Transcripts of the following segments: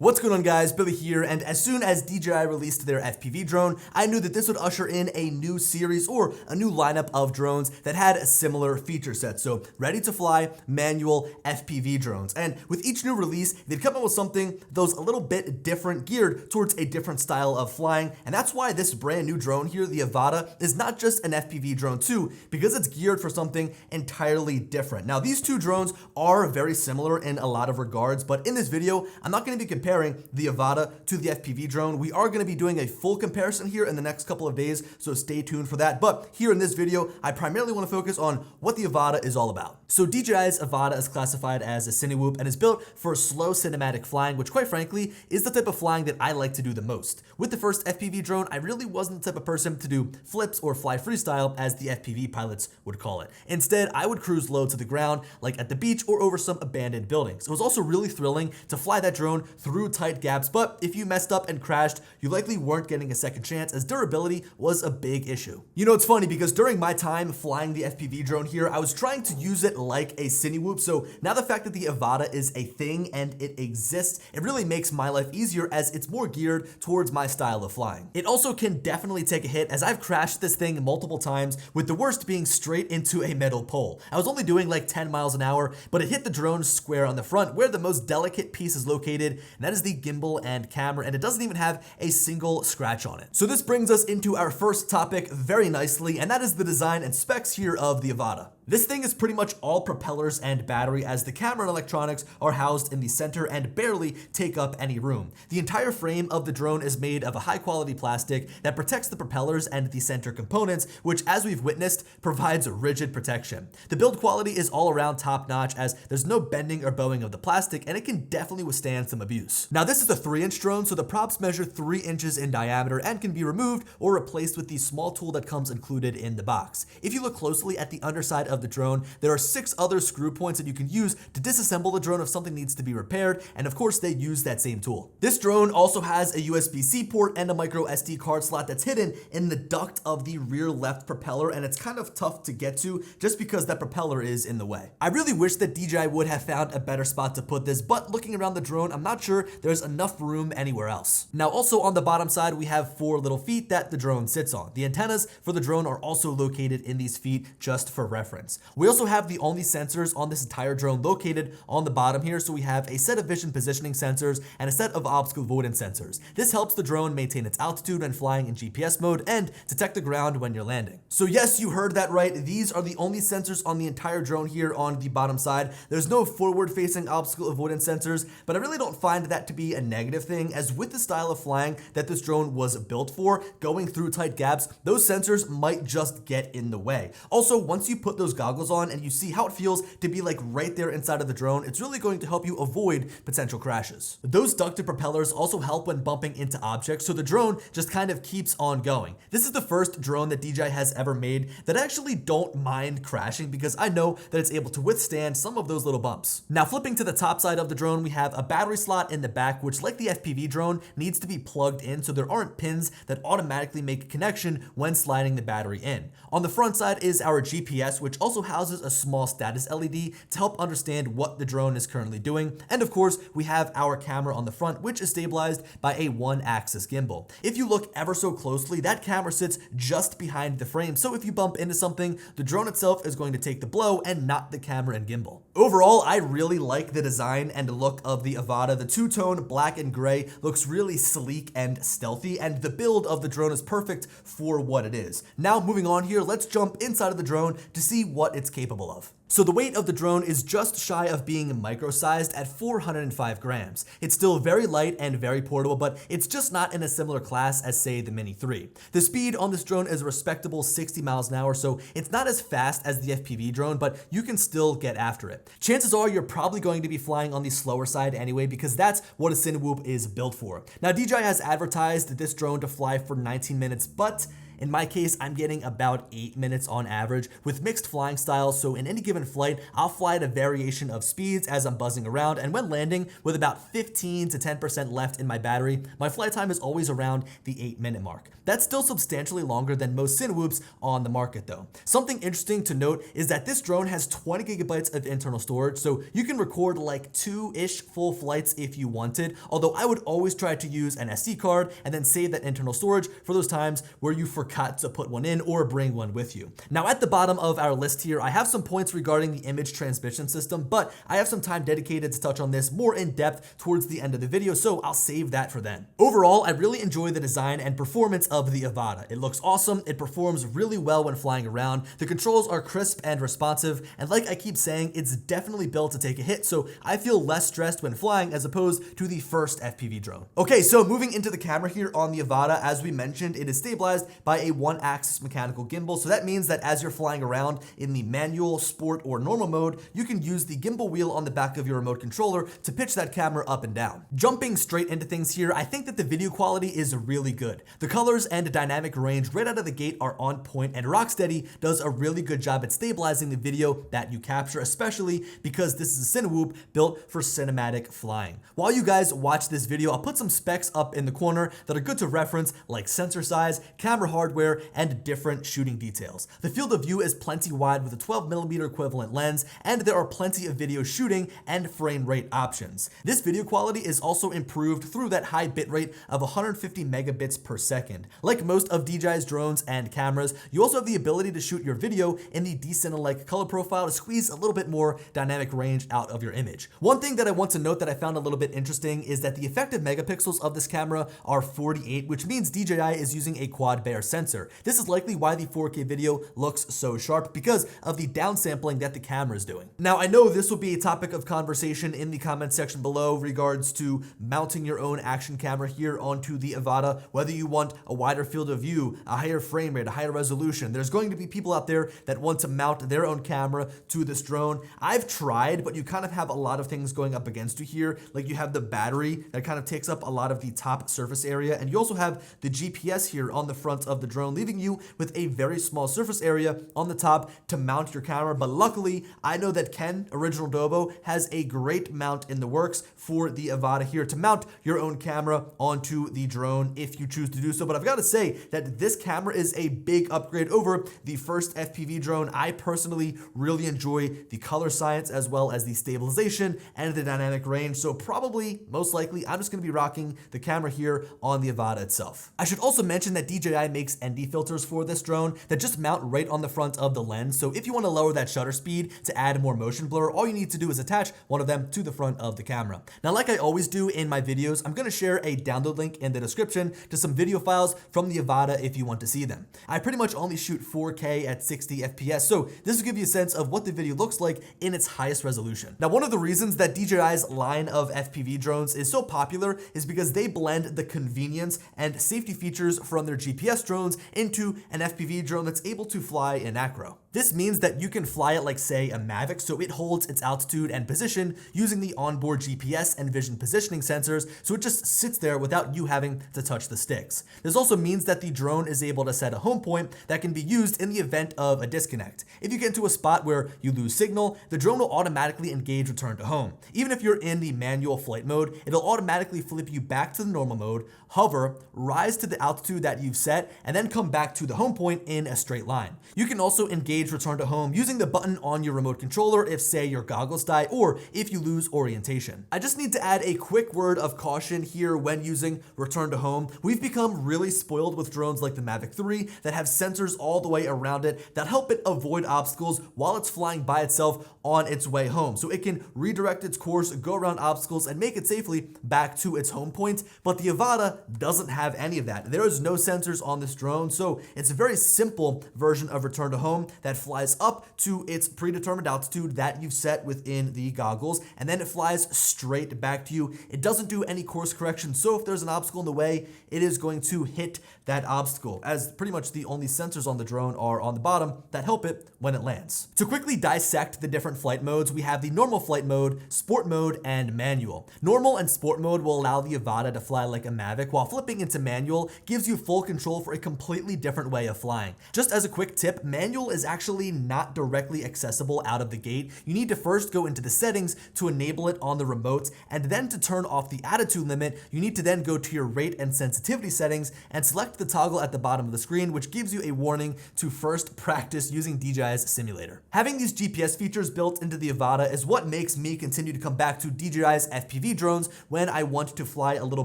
What's going on, guys? Billy here, and as soon as DJI released their FPV drone, I knew that this would usher in a new series or a new lineup of drones that had a similar feature set. So ready to fly manual FPV drones. And with each new release, they'd come up with something that was a little bit different, geared towards a different style of flying. And that's why this brand new drone here, the Avata, is not just an FPV drone too, because it's geared for something entirely different. Now, these two drones are very similar in a lot of regards, but in this video, I'm not going to be comparing the Avata to the FPV drone. We are going to be doing a full comparison here in the next couple of days, so stay tuned for that. But here in this video, I primarily want to focus on what the Avata is all about. So DJI's Avata is classified as a Cinewhoop and is built for slow cinematic flying, which quite frankly is the type of flying that I like to do the most. With the first FPV drone, I really wasn't the type of person to do flips or fly freestyle as the FPV pilots would call it. Instead, I would cruise low to the ground, like at the beach or over some abandoned buildings. It was also really thrilling to fly that drone through tight gaps, but if you messed up and crashed, you likely weren't getting a second chance, as durability was a big issue. You know, it's funny because during my time flying the FPV drone here, I was trying to use it like a Cinewhoop, so now the fact that the Avata is a thing and it exists, it really makes my life easier as it's more geared towards my style of flying. It also can definitely take a hit, as I've crashed this thing multiple times, with the worst being straight into a metal pole. I was only doing like 10 miles an hour, but it hit the drone square on the front where the most delicate piece is located, and that is the gimbal and camera, and it doesn't even have a single scratch on it. So this brings us into our first topic very nicely, and that is the design and specs here of the Avata. This thing is pretty much all propellers and battery, as the camera and electronics are housed in the center and barely take up any room. The entire frame of the drone is made of a high quality plastic that protects the propellers and the center components, which, as we've witnessed, provides rigid protection. The build quality is all around top notch, as there's no bending or bowing of the plastic, and it can definitely withstand some abuse. Now, this is a 3-inch drone, so the props measure 3 inches in diameter and can be removed or replaced with the small tool that comes included in the box. If you look closely at the underside of the drone, there are 6 other screw points that you can use to disassemble the drone if something needs to be repaired, and of course they use that same tool. This drone also has a USB-C port and a micro SD card slot that's hidden in the duct of the rear left propeller, and it's kind of tough to get to just because that propeller is in the way. I really wish that DJI would have found a better spot to put this, but looking around the drone, I'm not sure there's enough room anywhere else. Now, also on the bottom side, we have 4 little feet that the drone sits on. The antennas for the drone are also located in these feet, just for reference. We also have the only sensors on this entire drone located on the bottom here, so we have a set of vision positioning sensors and a set of obstacle avoidance sensors. This helps the drone maintain its altitude when flying in GPS mode and detect the ground when you're landing. So yes, you heard that right. These are the only sensors on the entire drone here on the bottom side. There's no forward-facing obstacle avoidance sensors, but I really don't find that to be a negative thing, as with the style of flying that this drone was built for, going through tight gaps, those sensors might just get in the way. Also, once you put those goggles on and you see how it feels to be like right there inside of the drone, it's really going to help you avoid potential crashes. Those ducted propellers also help when bumping into objects, so the drone just kind of keeps on going. This is the first drone that DJI has ever made that I actually don't mind crashing, because I know that it's able to withstand some of those little bumps. Now, flipping to the top side of the drone, we have a battery slot in the back, which, like the FPV drone, needs to be plugged in, so there aren't pins that automatically make a connection when sliding the battery in. On the front side is our GPS, which also houses a small status LED to help understand what the drone is currently doing. And of course, we have our camera on the front, which is stabilized by a 1-axis gimbal. If you look ever so closely, that camera sits just behind the frame, so if you bump into something, the drone itself is going to take the blow and not the camera and gimbal. Overall, I really like the design and look of the Avata. The two-tone black and gray looks really sleek and stealthy, and the build of the drone is perfect for what it is. Now, moving on here, let's jump inside of the drone to see what it's capable of. So the weight of the drone is just shy of being micro-sized at 405 grams. It's still very light and very portable, but it's just not in a similar class as, say, the Mini 3. The speed on this drone is a respectable 60 miles an hour, so it's not as fast as the FPV drone, but you can still get after it. Chances are you're probably going to be flying on the slower side anyway, because that's what a Cinewhoop is built for. Now, DJI has advertised this drone to fly for 19 minutes, but In my case, I'm getting about 8 minutes on average with mixed flying styles, so in any given flight, I'll fly at a variation of speeds as I'm buzzing around, and when landing with about 15 to 10% left in my battery, my flight time is always around the 8-minute mark. That's still substantially longer than most Cinewhoops on the market though. Something interesting to note is that this drone has 20 gigabytes of internal storage, so you can record like 2-ish full flights if you wanted, although I would always try to use an SD card and then save that internal storage for those times where you forgot to put one in or bring one with you. Now at the bottom of our list here, I have some points regarding the image transmission system, but I have some time dedicated to touch on this more in depth towards the end of the video, so I'll save that for then. Overall, I really enjoy the design and performance of the Avata. It looks awesome, it performs really well when flying around, the controls are crisp and responsive, and like I keep saying, it's definitely built to take a hit, so I feel less stressed when flying as opposed to the first FPV drone. Okay, so moving into the camera here on the Avata, as we mentioned, it is stabilized by a one-axis mechanical gimbal, so that means that as you're flying around in the manual, sport, or normal mode, you can use the gimbal wheel on the back of your remote controller to pitch that camera up and down. Jumping straight into things here, I think that the video quality is really good. The colors and dynamic range right out of the gate are on point, and Rocksteady does a really good job at stabilizing the video that you capture, especially because this is a Cinewhoop built for cinematic flying. While you guys watch this video, I'll put some specs up in the corner that are good to reference, like sensor size, camera hardware, and different shooting details. The field of view is plenty wide with a 12mm equivalent lens, and there are plenty of video shooting and frame rate options. This video quality is also improved through that high bitrate of 150 megabits per second. Like most of DJI's drones and cameras, you also have the ability to shoot your video in the decent-like color profile to squeeze a little bit more dynamic range out of your image. One thing that I want to note that I found a little bit interesting is that the effective megapixels of this camera are 48, which means DJI is using a quad Bayer sensor. This is likely why the 4K video looks so sharp, because of the downsampling that the camera is doing. Now, I know this will be a topic of conversation in the comment section below regards to mounting your own action camera here onto the Avata, whether you want a wider field of view, a higher frame rate, a higher resolution. There's going to be people out there that want to mount their own camera to this drone. I've tried, but you kind of have a lot of things going up against you here. Like you have the battery that kind of takes up a lot of the top surface area, and you also have the GPS here on the front of the drone, leaving you with a very small surface area on the top to mount your camera. But luckily, I know that Ken, Original Dobo, has a great mount in the works for the Avata here to mount your own camera onto the drone if you choose to do so. But I've got to say that this camera is a big upgrade over the first FPV drone. I personally really enjoy the color science as well as the stabilization and the dynamic range. So probably, most likely, I'm just going to be rocking the camera here on the Avata itself. I should also mention that DJI makes ND filters for this drone that just mount right on the front of the lens. So if you want to lower that shutter speed to add more motion blur, all you need to do is attach one of them to the front of the camera. Now, like I always do in my videos, I'm going to share a download link in the description to some video files from the Avata if you want to see them. I pretty much only shoot 4K at 60 FPS, so this will give you a sense of what the video looks like in its highest resolution. Now, one of the reasons that DJI's line of FPV drones is so popular is because they blend the convenience and safety features from their GPS drones into an FPV drone that's able to fly in acro. This means that you can fly it like, say, a Mavic, so it holds its altitude and position using the onboard GPS and vision positioning sensors, so it just sits there without you having to touch the sticks. This also means that the drone is able to set a home point that can be used in the event of a disconnect. If you get into a spot where you lose signal, the drone will automatically engage return to home. Even if you're in the manual flight mode, it'll automatically flip you back to the normal mode, hover, rise to the altitude that you've set, and then come back to the home point in a straight line. You can also engage return to home using the button on your remote controller if, say, your goggles die or if you lose orientation. I just need to add a quick word of caution here when using return to home. We've become really spoiled with drones like the Mavic 3 that have sensors all the way around it that help it avoid obstacles while it's flying by itself on its way home. So it can redirect its course, go around obstacles, and make it safely back to its home point. But the Avata doesn't have any of that. There is no sensors on this drone, so it's a very simple version of return to home that that flies up to its predetermined altitude that you've set within the goggles, and then it flies straight back to you. It doesn't do any course correction, so if there's an obstacle in the way, it is going to hit that obstacle, as pretty much the only sensors on the drone are on the bottom that help it when it lands. To quickly dissect the different flight modes, we have the normal flight mode, sport mode, and manual. Normal and sport mode will allow the Avata to fly like a Mavic, while flipping into manual gives you full control for a completely different way of flying. Just as a quick tip, manual is actually not directly accessible out of the gate. You need to first go into the settings to enable it on the remote, and then to turn off the attitude limit, you need to then go to your rate and sensitivity settings and select the toggle at the bottom of the screen, which gives you a warning to first practice using DJI's simulator. Having these GPS features built into the Avata is what makes me continue to come back to DJI's FPV drones when I want to fly a little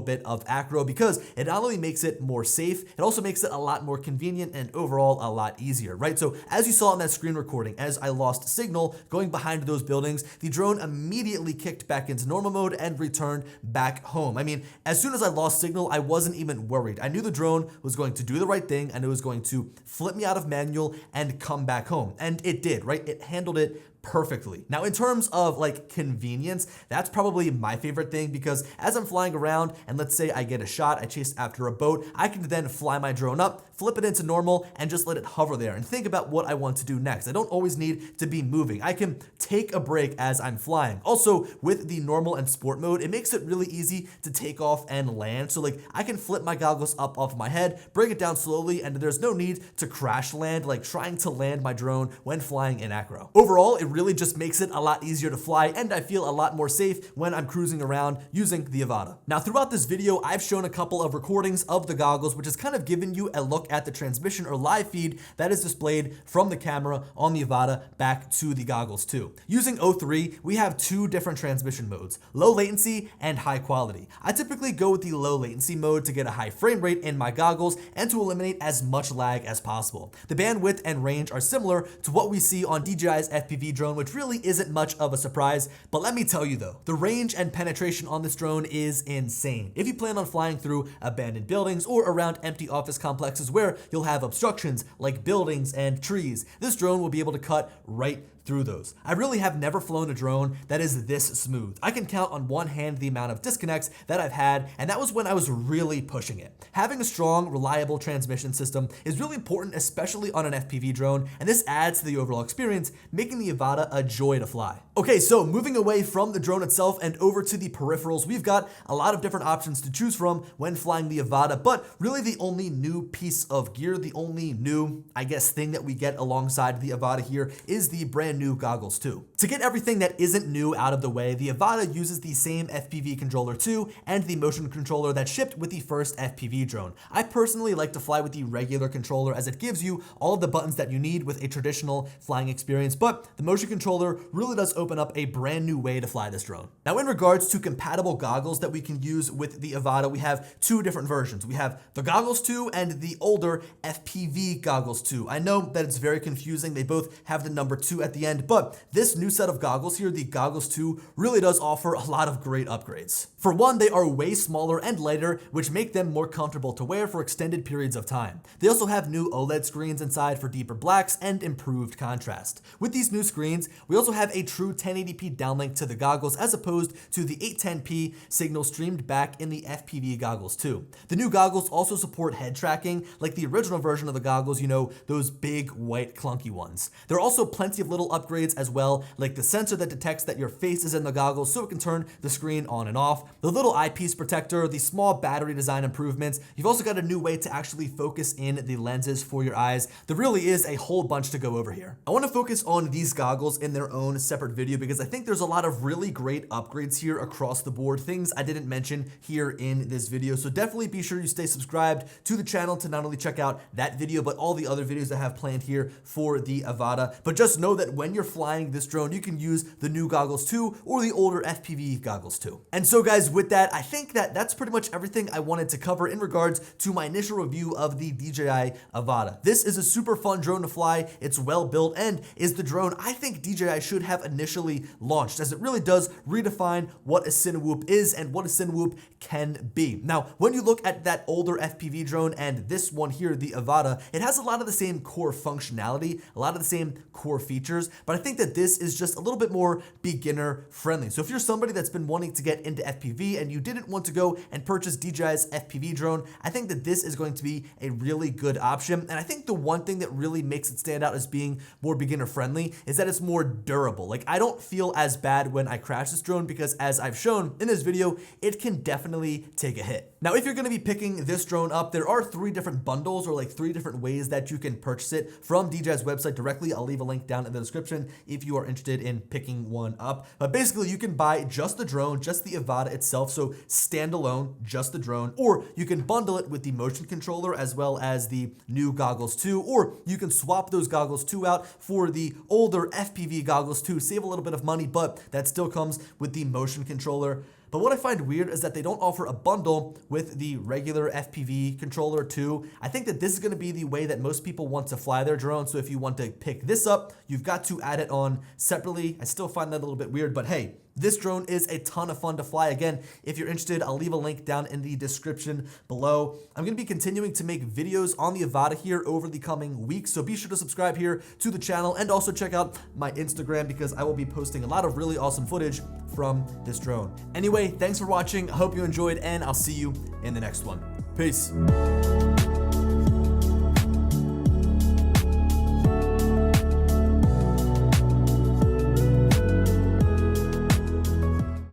bit of acro, because it not only makes it more safe, it also makes it a lot more convenient and overall a lot easier, right? So as you saw in that screen recording, as I lost signal going behind those buildings, the drone immediately kicked back into normal mode and returned back home. I mean, as soon as I lost signal, I wasn't even worried. I knew the drone was going to do the right thing and it was going to flip me out of manual and come back home. And it did, right? It handled it perfectly. Now, in terms of like convenience, that's probably my favorite thing, because as I'm flying around and let's say I get a shot, I chase after a boat, I can then fly my drone up, flip it into normal, and just let it hover there and think about what I want to do next. I don't always need to be moving. I can take a break as I'm flying. Also, with the normal and sport mode, it makes it really easy to take off and land. So like I can flip my goggles up off my head, bring it down slowly, and there's no need to crash land like trying to land my drone when flying in acro. Overall, it really just makes it a lot easier to fly, and I feel a lot more safe when I'm cruising around using the Avata. Now, throughout this video, I've shown a couple of recordings of the goggles, which has kind of given you a look at the transmission or live feed that is displayed from the camera on the Avata back to the goggles too. Using O3, we have two different transmission modes, low latency and high quality. I typically go with the low latency mode to get a high frame rate in my goggles and to eliminate as much lag as possible. The bandwidth and range are similar to what we see on DJI's FPV drone, which really isn't much of a surprise, but let me tell you though, the range and penetration on this drone is insane. If you plan on flying through abandoned buildings or around empty office complexes where you'll have obstructions like buildings and trees, this drone will be able to cut right through those. I really have never flown a drone that is this smooth. I can count on one hand the amount of disconnects that I've had, and that was when I was really pushing it. Having a strong, reliable transmission system is really important, especially on an FPV drone, and this adds to the overall experience, making the Avata a joy to fly. Okay, so moving away from the drone itself and over to the peripherals, we've got a lot of different options to choose from when flying the Avata, but really the only new piece of gear, the only new, I guess, thing that we get alongside the Avata here is the brand new goggles too. To get everything that isn't new out of the way, the Avata uses the same FPV controller too and the motion controller that shipped with the first FPV drone. I personally like to fly with the regular controller as it gives you all of the buttons that you need with a traditional flying experience, but the motion controller really does open up a brand new way to fly this drone. Now, in regards to compatible goggles that we can use with the Avata, we have two different versions. We have the Goggles 2 and the older FPV Goggles 2. I know that it's very confusing. They both have the number 2 at the end, but this new set of goggles here, the Goggles 2, really does offer a lot of great upgrades. For one, they are way smaller and lighter, which make them more comfortable to wear for extended periods of time. They also have new OLED screens inside for deeper blacks and improved contrast. With these new screens, we also have a true 1080p downlink to the goggles as opposed to the 810p signal streamed back in the FPV Goggles 2. The new goggles also support head tracking like the original version of the goggles, you know, those big white clunky ones. There are also plenty of little upgrades as well, like the sensor that detects that your face is in the goggles so it can turn the screen on and off, the little eyepiece protector, the small battery design improvements. You've also got a new way to actually focus in the lenses for your eyes. There really is a whole bunch to go over here. I want to focus on these goggles in their own separate video because I think there's a lot of really great upgrades here across the board, things I didn't mention here in this video. So definitely be sure you stay subscribed to the channel to not only check out that video, but all the other videos I have planned here for the Avata. But just know that when you're flying this drone, you can use the new Goggles 2 or the older FPV Goggles 2. And so guys, with that, I think that's pretty much everything I wanted to cover in regards to my initial review of the DJI Avata. This is a super fun drone to fly. It's well built and is the drone I think DJI should have initially launched, as it really does redefine what a Cinewhoop is and what a Cinewhoop can be. Now, when you look at that older FPV drone and this one here, the Avata, it has a lot of the same core functionality, a lot of the same core features, but I think that this is just a little bit more beginner friendly. So if you're somebody that's been wanting to get into FPV and you didn't want to go and purchase DJI's FPV drone, I think that this is going to be a really good option. And I think the one thing that really makes it stand out as being more beginner friendly is that it's more durable. Like, I don't feel as bad when I crash this drone because, as I've shown in this video, it can definitely take a hit. Now, if you're going to be picking this drone up, there are 3 different bundles, or like 3 different ways that you can purchase it from DJI's website directly. I'll leave a link down in the description if you are interested in picking one up. But basically, you can buy just the drone, just the Avata itself, so standalone, just the drone, or you can bundle it with the motion controller as well as the new Goggles 2, or you can swap those Goggles 2 out for the older FPV Goggles 2, save a little bit of money, but that still comes with the motion controller. But what I find weird is that they don't offer a bundle with the regular FPV controller too. I think that this is going to be the way that most people want to fly their drone. So if you want to pick this up, you've got to add it on separately. I still find that a little bit weird, but hey, this drone is a ton of fun to fly. Again, if you're interested, I'll leave a link down in the description below. I'm going to be continuing to make videos on the Avata here over the coming weeks, so be sure to subscribe here to the channel and also check out my Instagram because I will be posting a lot of really awesome footage from this drone. Anyway, thanks for watching. I hope you enjoyed, and I'll see you in the next one. Peace.